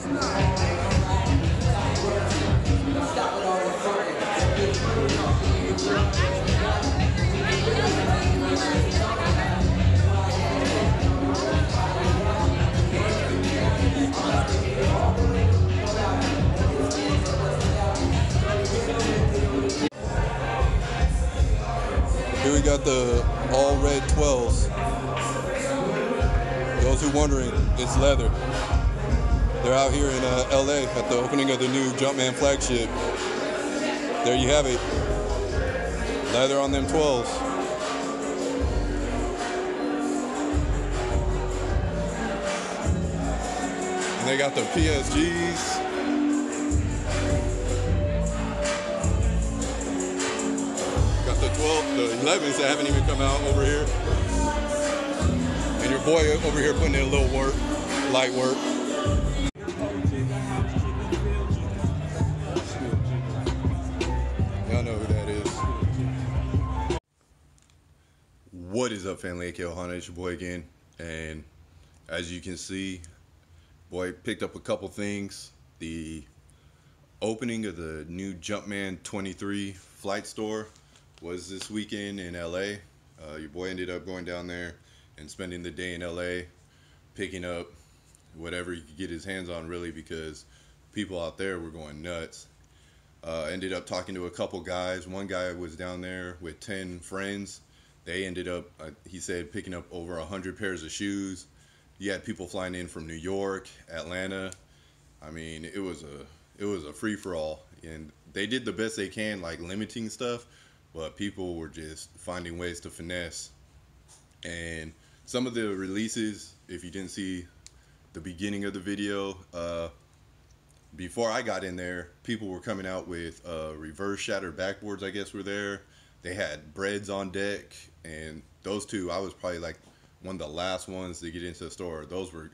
Here we got the all red 12s. Those who wondering, it's leather. They're out here in LA at the opening of the new Jumpman flagship. There you have it. Leather on them 12s. And they got the PSGs. Got the 11s that haven't even come out over here. And your boy over here putting in a little work, light work. Y'all know who that is. What is up, family? AKO Honda, it's your boy again. And as you can see, boy picked up a couple things. The opening of the new Jumpman 23 flight store was this weekend in LA. Your boy ended up going down there and spending the day in LA, picking up whatever he could get his hands on, really, because people out there were going nuts. Ended up talking to a couple guys. One guy was down there with 10 friends. They ended up, he said, picking up over 100 pairs of shoes. You had people flying in from New York, Atlanta. I mean, it was a free-for-all, and they did the best they can, like limiting stuff, but people were just finding ways to finesse. And some of the releases, if you didn't see the beginning of the video, before I got in there, people were coming out with reverse shattered backboards, I guess, were there. They had breads on deck, and those two, I was probably like one of the last ones to get into the store. Those were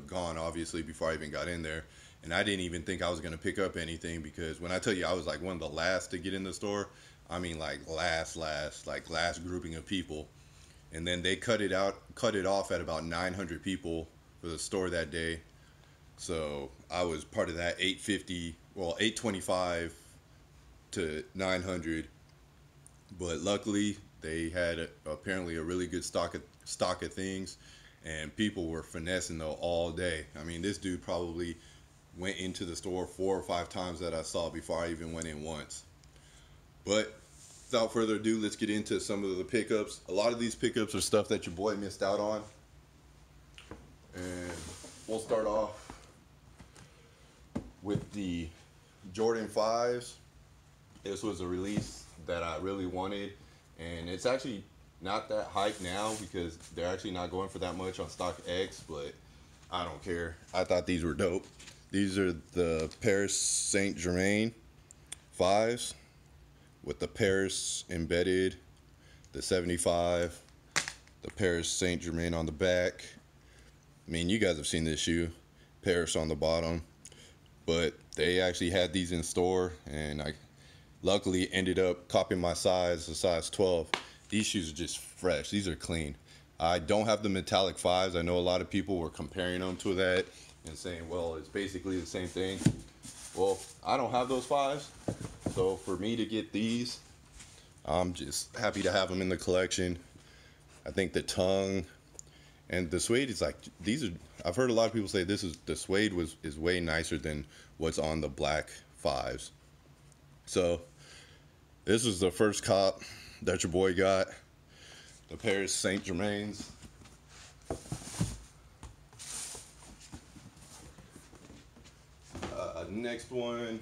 gone, obviously, before I even got in there. And I didn't even think I was going to pick up anything, because when I tell you I was like one of the last to get in the store, I mean like last grouping of people. And then they cut it off at about 900 people for the store that day. So I was part of that 825 to 900. But luckily they had apparently a really good stock of things, and people were finessing though all day. I mean, this dude probably went into the store 4 or 5 times that I saw before I even went in once. But without further ado, let's get into some of the pickups. A lot of these pickups are stuff that your boy missed out on. And we'll start off with the Jordan 5s. This was a release that I really wanted, and it's actually not that hype now because they're actually not going for that much on StockX, but I don't care. I thought these were dope. These are the Paris Saint Germain 5s with the Paris embedded, the 75, the Paris Saint Germain on the back. I mean, you guys have seen this shoe, Paris on the bottom, but they actually had these in store, and I luckily ended up copying my size, the size 12. These shoes are just fresh. These are clean. I don't have the metallic 5s. I know a lot of people were comparing them to that and saying, well, it's basically the same thing. Well, I don't have those 5s. So for me to get these, I'm just happy to have them in the collection. I think the tongue and the suede is like, these are, I've heard a lot of people say the suede is way nicer than what's on the black 5s. So this is the first cop that your boy got, the Paris Saint Germains. Next one,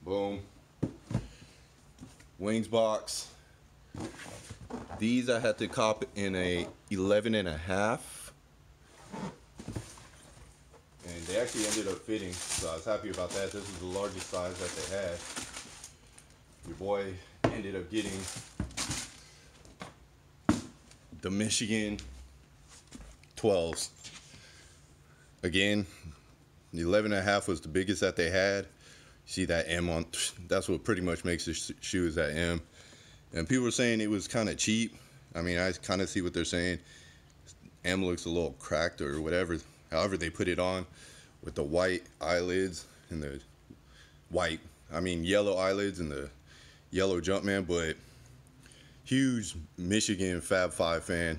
boom, Wings box. These I had to cop in a 11.5, and they actually ended up fitting, so I was happy about that. This is the largest size that they had. Your boy ended up getting the Michigan 12s. Again, the 11.5 was the biggest that they had. See that M on, that's what pretty much makes this shoe, is that M. And people were saying it was kind of cheap. I mean, I kind of see what they're saying. M looks a little cracked or whatever, however they put it on, with the white eyelids and the yellow eyelids and the yellow Jumpman. But huge Michigan Fab Five fan.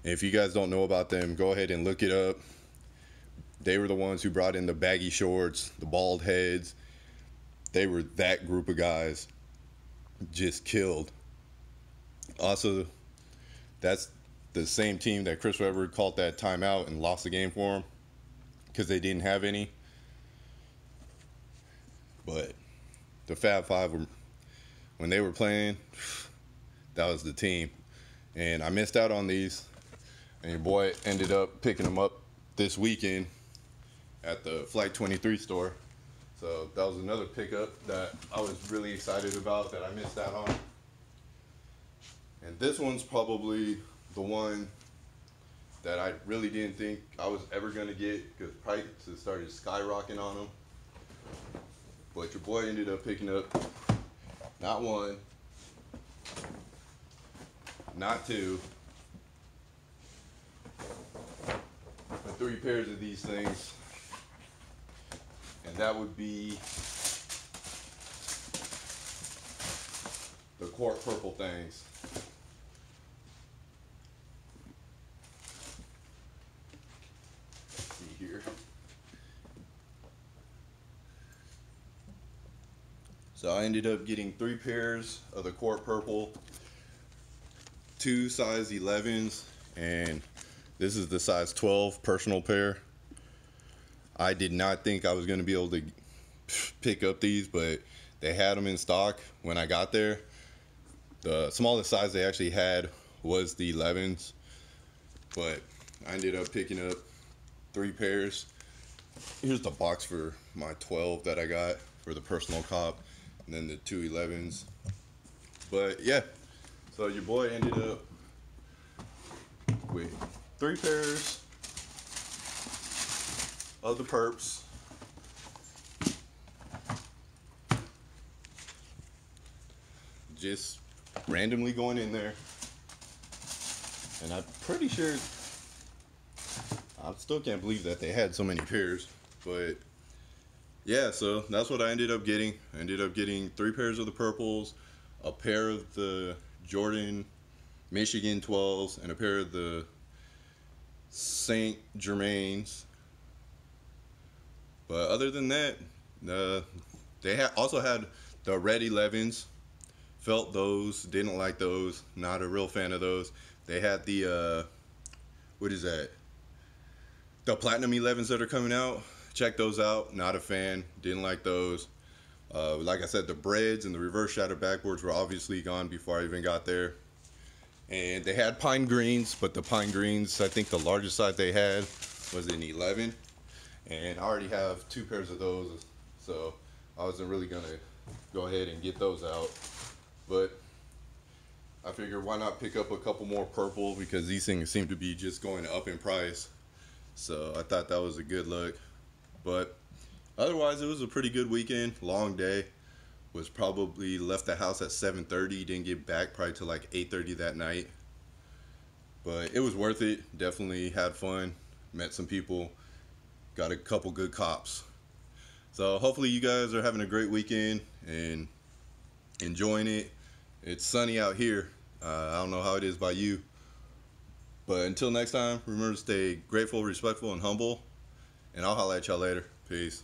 And if you guys don't know about them, go ahead and look it up. They were the ones who brought in the baggy shorts, the bald heads. They were that group of guys. Just killed. Also, that's the same team that Chris Webber called that timeout and lost the game for them because they didn't have any. But the Fab Five, when they were playing, that was the team. And I missed out on these. And your boy ended up picking them up this weekend at the Flight 23 store. So that was another pickup that I was really excited about that I missed out on. And this one's probably the one that I really didn't think I was ever going to get because prices started skyrocketing on them. But your boy ended up picking up not one, not two, but 3 pairs of these things. And that would be the quart purple things. Let's see here. So I ended up getting 3 pairs of the quart purple, 2 size 11s, and this is the size 12 personal pair. I did not think I was going to be able to pick up these, but they had them in stock when I got there. The smallest size they actually had was the 11s, but I ended up picking up 3 pairs. Here's the box for my 12 that I got for the personal cop, and then the 2 11s. But yeah, so your boy ended up with 3 pairs of the perps. Just randomly going in there. And I'm pretty sure, I still can't believe that they had so many pairs. But yeah, so that's what I ended up getting. I ended up getting 3 pairs of the purples, a pair of the Jordan Michigan 12s, and a pair of the Saint Germains. But other than that, they also had the red 11s. Felt those, didn't like those, not a real fan of those. They had the, what is that? The Plantnium 11s that are coming out. Check those out, not a fan, didn't like those. Like I said, the breads and the reverse shadow backboards were obviously gone before I even got there. And they had pine greens, but the pine greens, I think the largest size they had was an 11. And I already have 2 pairs of those, so I wasn't really gonna go ahead and get those out. But I figured why not pick up a couple more purple, because these things seem to be just going up in price. So I thought that was a good look. But otherwise, it was a pretty good weekend. Long day. Was probably left the house at 7:30. Didn't get back probably till like 8:30 that night. But it was worth it. Definitely had fun. Met some people. Got a couple good cops. So hopefully you guys are having a great weekend and enjoying it. It's sunny out here. I don't know how it is by you. But until next time, remember to stay grateful, respectful, and humble. And I'll holler at y'all later. Peace.